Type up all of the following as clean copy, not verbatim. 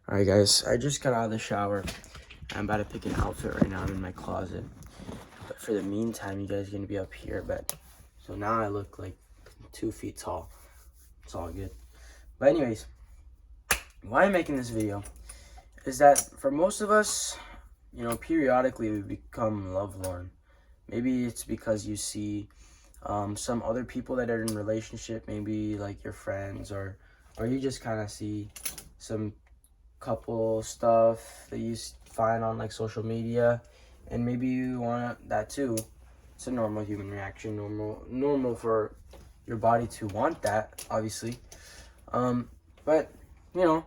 Alright guys, I just got out of the shower. I'm about to pick an outfit right now. I'm in my closet. But for the meantime, you guys are gonna be up here. But so now I look like 2 feet tall. It's all good. But anyways, why I'm making this video is that for most of us, periodically we become lovelorn. Maybe it's because you see some other people that are in a relationship, maybe like your friends, or you just kind of see some couple stuff that you find on like social media, and maybe you want that too. It's a normal human reaction, normal for your body to want that, obviously. But you know,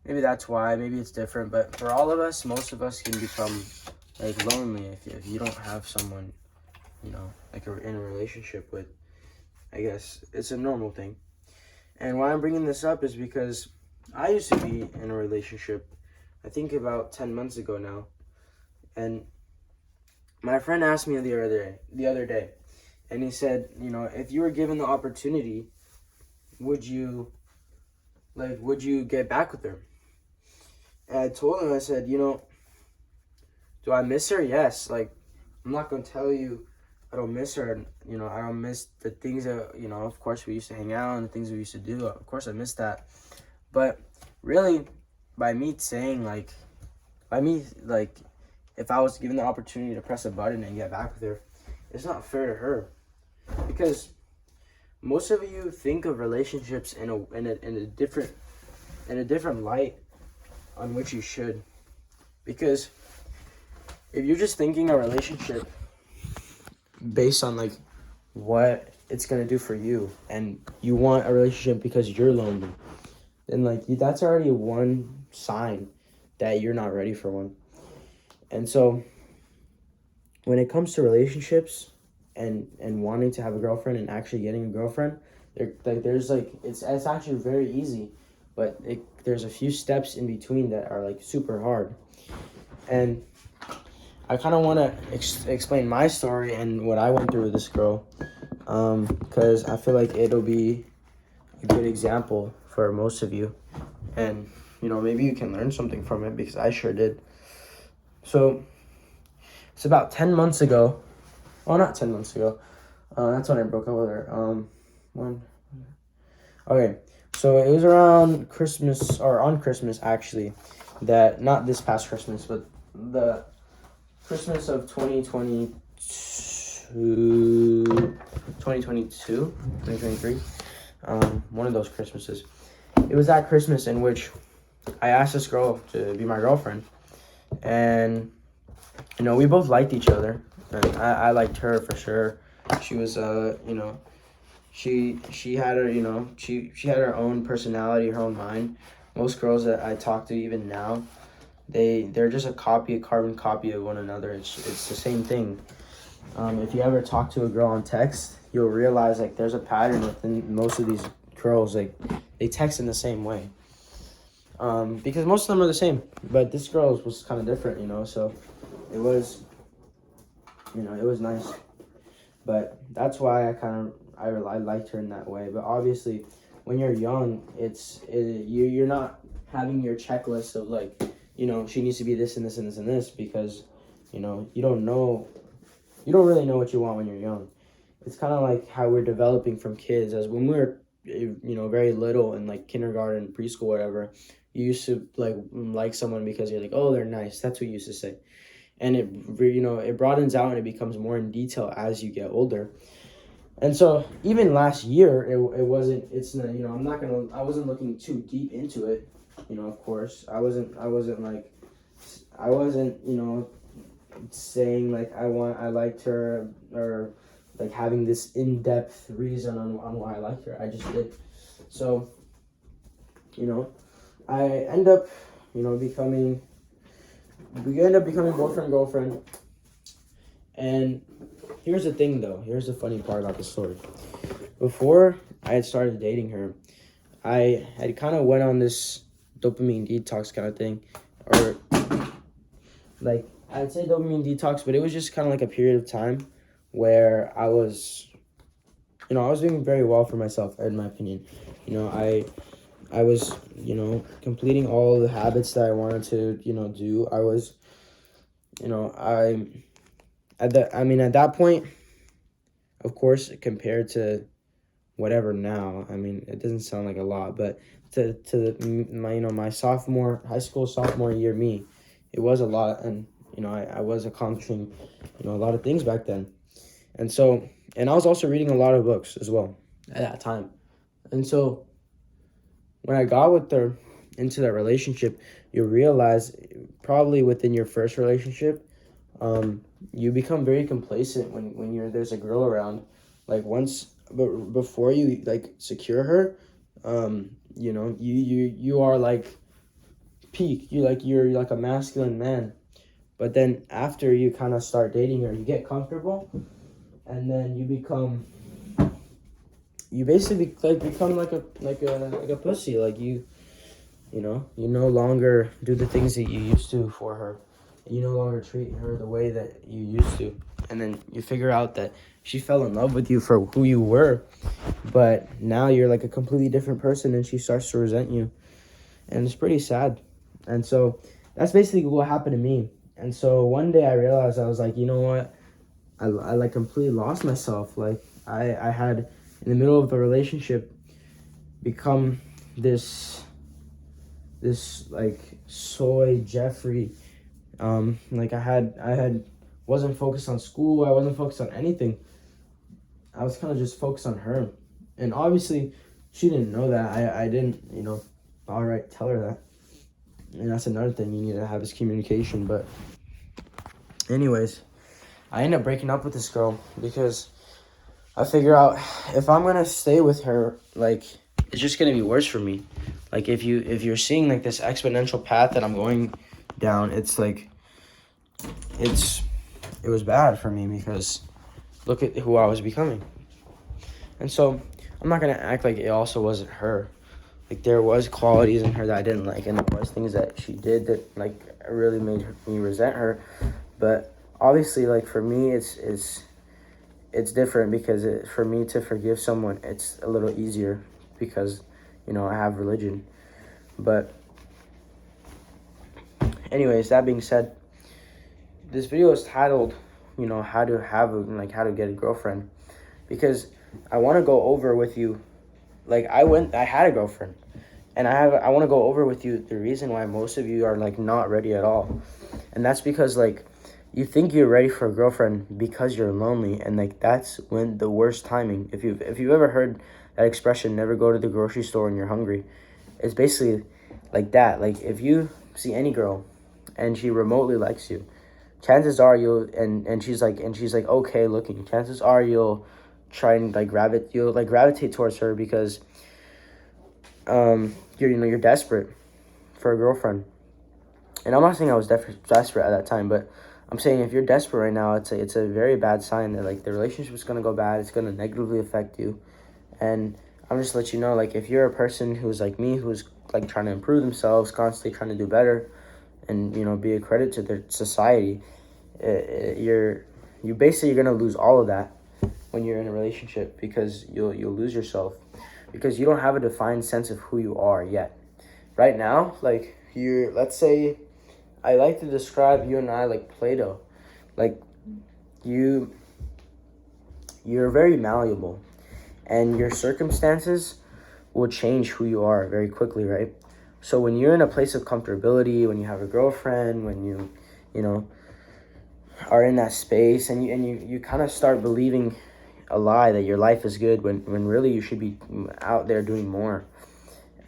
maybe that's why, maybe it's different, but for all of us, most of us can become like lonely if you don't have someone, like in a relationship with. I guess it's a normal thing. And why I'm bringing this up is because I used to be in a relationship, I think about 10 months ago now. And my friend asked me the other day, and he said, if you were given the opportunity, would you get back with her? And I told him, I said, do I miss her? Yes. Like, I'm not going to tell you I don't miss her. I don't miss the things that, of course we used to hang out and the things we used to do. Of course I miss that. But really, by me saying, if I was given the opportunity to press a button and get back with her, it's not fair to her. Because most of you think of relationships in a different light on which you should. Because if you're just thinking a relationship based on like what it's gonna do for you, and you want a relationship because you're lonely, then that's already one sign that you're not ready for one. And so when it comes to relationships and wanting to have a girlfriend and actually getting a girlfriend, it's actually very easy, but there's a few steps in between that are like super hard. And I kind of want to explain my story and what I went through with this girl, because I feel like it'll be a good example for most of you. And, maybe you can learn something from it, because I sure did. So, it's about 10 months ago. Well, not 10 months ago. That's when I broke up with her. Okay, so it was around Christmas, or on Christmas, actually, not this past Christmas, but the Christmas of 2023, one of those Christmases. It was that Christmas in which I asked this girl to be my girlfriend, and we both liked each other, and I liked her for sure. She was she had her she had her own personality, her own mind. Most girls that I talk to even now, they're just a carbon copy of one another. It's the same thing. If you ever talk to a girl on text, you'll realize like there's a pattern within most of these girls. Like, they text in the same way. Because most of them are the same, but this girl was kind of different, so it was, it was nice. But that's why I liked her in that way. But obviously, when you're young, you're not having your checklist of like, she needs to be this and this and this and this, because, you don't really know what you want when you're young. It's kind of like how we're developing from kids. As when we were, very little in like kindergarten, preschool, whatever, you used to like someone because you're like, oh, they're nice. That's what you used to say. And it broadens out and it becomes more in detail as you get older. And so even last year, I wasn't looking too deep into it. Of course, I wasn't saying like I liked her, or like having this in-depth reason on why I liked her. I just did. So, I end up, becoming boyfriend and girlfriend. And here's the thing though, here's the funny part about the story. Before I had started dating her, I had kind of went on this dopamine detox kind of thing, or like, I'd say dopamine detox, but it was just kind of like a period of time where I was doing very well for myself, in my opinion. I I was, completing all the habits that I wanted to, do. I was, at that point, of course, compared to whatever now, I mean, it doesn't sound like a lot, but my high school sophomore year me, it was a lot. And, I was accomplishing, a lot of things back then. And so, and I was also reading a lot of books as well at that time. And so when I got into that relationship, you realize probably within your first relationship, you become very complacent when there's a girl around. Like but before you like secure her, you are like peak. You're like a masculine man. But then after you kind of start dating her, you get comfortable, and then you basically like become like a pussy. Like you no longer do the things that you used to for her. You no longer treat her the way that you used to. And then you figure out that she fell in love with you for who you were, but now you're like a completely different person, and she starts to resent you. And it's pretty sad. And so that's basically what happened to me. And so one day I realized, I was like, you know what? I like completely lost myself. Like I had, in the middle of a relationship, become this like soy Jeffrey. Like I wasn't focused on school. I wasn't focused on anything. I was kind of just focused on her. And obviously she didn't know that. I didn't, all right, tell her that. And that's another thing you need to have is communication. But anyways, I ended up breaking up with this girl because I figure out if I'm gonna stay with her, like, it's just gonna be worse for me. Like if you're seeing like this exponential path that I'm going down, it's like it was bad for me because look at who I was becoming. And so I'm not gonna act like it also wasn't her. Like there was qualities in her that I didn't like, and there was things that she did that like really made me resent her. But obviously, like for me, it's different because for me to forgive someone, it's a little easier because I have religion. But anyways, that being said, this video is titled, how to get a girlfriend, because I want to go over with you. Like I had a girlfriend, and I want to go over with you the reason why most of you are like not ready at all. And that's because like you think you're ready for a girlfriend because you're lonely, and like that's when the worst timing. If you've ever heard that expression, never go to the grocery store when you're hungry, it's basically like that. Like if you see any girl and she remotely likes you, chances are and she's like okay looking, chances are you'll try and gravitate towards her because you're desperate for a girlfriend. And I'm not saying I was desperate at that time, but I'm saying if you're desperate right now, it's a very bad sign that like the relationship is gonna go bad. It's gonna negatively affect you. And I'm just let you know, like if you're a person who's like me, who's like trying to improve themselves, constantly trying to do better, and be a credit to their society, you're gonna lose all of that when you're in a relationship, because you'll lose yourself because you don't have a defined sense of who you are yet. Right now, like let's say, I like to describe you and I like Play-Doh. Like you're very malleable, and your circumstances will change who you are very quickly, right? So when you're in a place of comfortability, when you have a girlfriend, when you are in that space, and you kind of start believing a lie that your life is good when really you should be out there doing more.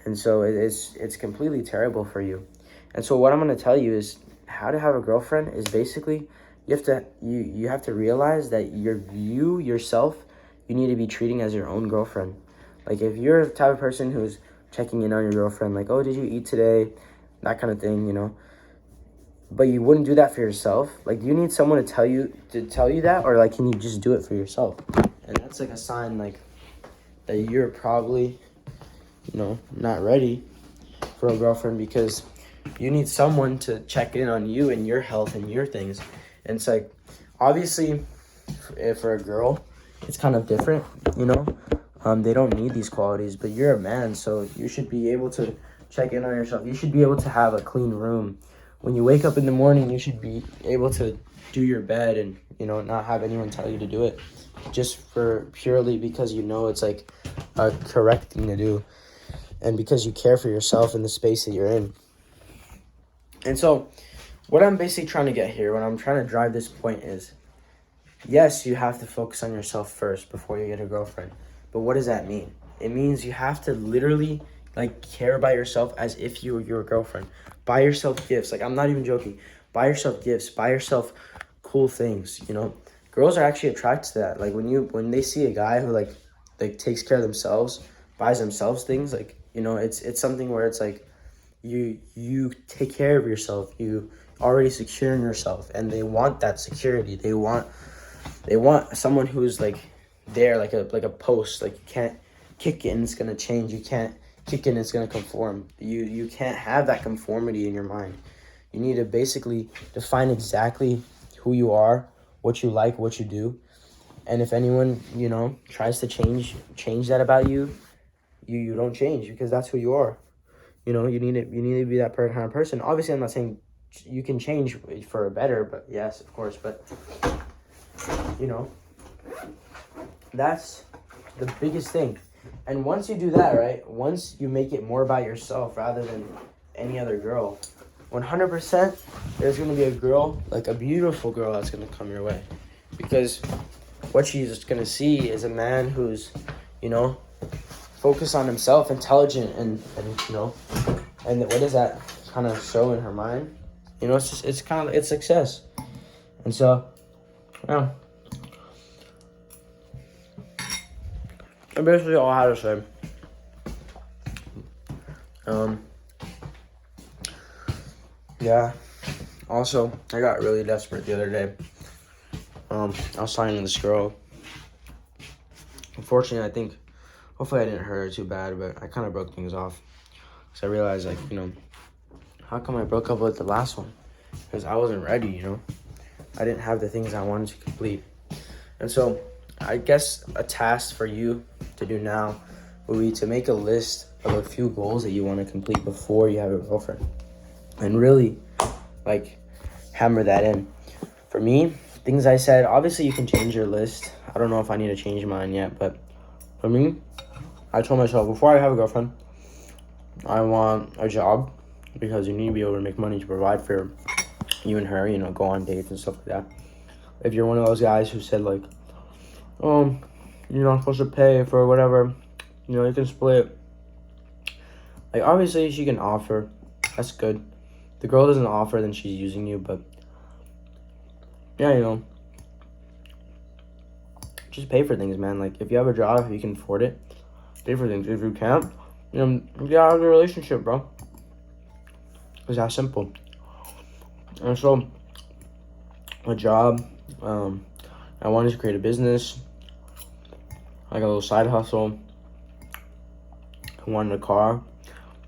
And so it's completely terrible for you. And so what I'm going to tell you is how to have a girlfriend is basically you have to realize that you yourself, you need to be treating as your own girlfriend. Like if you're the type of person who's checking in on your girlfriend, like, oh, did you eat today? That kind of thing, But you wouldn't do that for yourself. Like, do you need someone to tell you that, or like can you just do it for yourself? And that's like a sign like that you're probably not ready for a girlfriend, because you need someone to check in on you and your health and your things. And it's like, obviously, for a girl, it's kind of different, They don't need these qualities, but you're a man, so you should be able to check in on yourself. You should be able to have a clean room. When you wake up in the morning, you should be able to do your bed and, not have anyone tell you to do it, just for purely because it's like a correct thing to do, and because you care for yourself in the space that you're in. And so what I'm basically trying to get here, what I'm trying to drive this point is, yes, you have to focus on yourself first before you get a girlfriend. But what does that mean? It means you have to literally care about yourself as if you were your girlfriend. Buy yourself gifts. I'm not even joking. Buy yourself gifts. Buy yourself cool things. Girls are actually attracted to that. When they see a guy who takes care of themselves, buys themselves things, it's something where it's you take care of yourself. You already secure in yourself, and they want that security. They want someone who's there, like a post. You can't kick it and it's gonna change. You can't kick it and it's gonna conform. You can't have that conformity in your mind. You need to basically define exactly who you are, what you like, what you do. And if anyone, tries to change that about you, you don't change, because that's who you are. You need to be that kind of person. Obviously, I'm not saying you can change for a better, but yes, of course, but that's the biggest thing. And once you do that, right, once you make it more about yourself rather than any other girl, 100% there's going to be a girl, a beautiful girl, that's going to come your way. Because what she's going to see is a man who's, focused on himself, intelligent, and and what does that kind of show in her mind? It's success. And so, yeah. That's basically all I had to say. Yeah. Also, I got really desperate the other day. I was talking to this girl. Unfortunately, hopefully I didn't hurt her too bad, but I kind of broke things off. So I realized, how come I broke up with the last one? Because I wasn't ready, I didn't have the things I wanted to complete. And so, I guess a task for you to do now would be to make a list of a few goals that you want to complete before you have a girlfriend. And really, hammer that in. For me, things I said, obviously you can change your list. I don't know if I need to change mine yet, but for me, I told myself, before I have a girlfriend, I want a job, because you need to be able to make money to provide for you and her, go on dates and stuff like that. If you're one of those guys who said, you're not supposed to pay for whatever, you can split. Obviously, she can offer. That's good. The girl doesn't offer, then she's using you, but yeah, just pay for things, man. If you have a job, if you can afford it, pay for things. If you can't, get out of the relationship, bro. It's that simple. And so, a job, I wanted to create a business, a little side hustle. I wanted a car,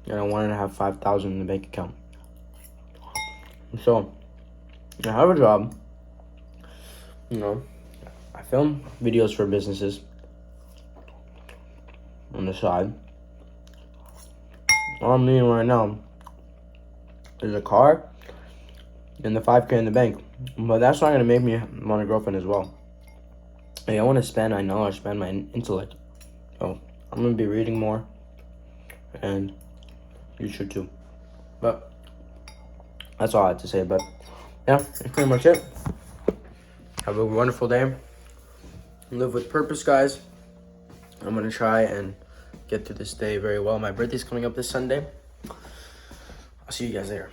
and I wanted to have $5,000 in the bank account. And so, I have a job. I film videos for businesses on the side. All I'm needing right now is a car and the $5,000 in the bank. But that's not gonna make me want a girlfriend as well. I want to spend my intellect. So I'm gonna be reading more, and you should too. But that's all I had to say. But yeah, that's pretty much it. Have a wonderful day. Live with purpose, guys. I'm gonna try and get through this day very well. My birthday's coming up this Sunday. I'll see you guys later.